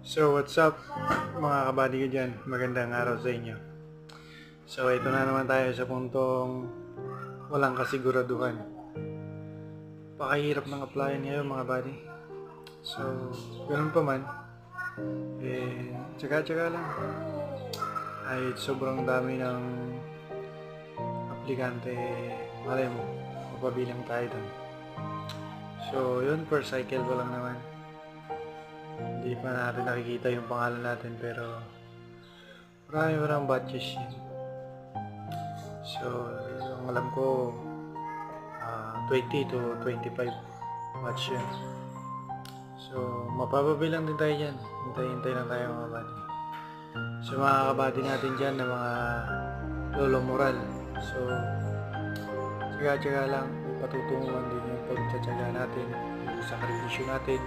So what's up mga kabady ko dyan, magandang araw sa inyo. So ito na naman tayo sa puntong walang kasiguraduhan. Pakahirap ng applyan ngayon mga buddy. So ganun pa man, tsaga-tsaga lang. Ay sobrang dami ng aplikante, malay mo, mapabilang tayo dun. So yun, per cycle ko lang naman. Hindi pa natin nakikita yung pangalan natin pero marami batches yun. So, ang alam ko 20 to 25 batch yun. So, mapapabilang din tayo dyan. Hintay-hintay lang tayo mga buddy. So, mga kabady natin dyan na mga lolo moral. So, tsaga-tsaga lang. Patutunguhan din yung pagtsatsaga natin, yung sakripisyo natin.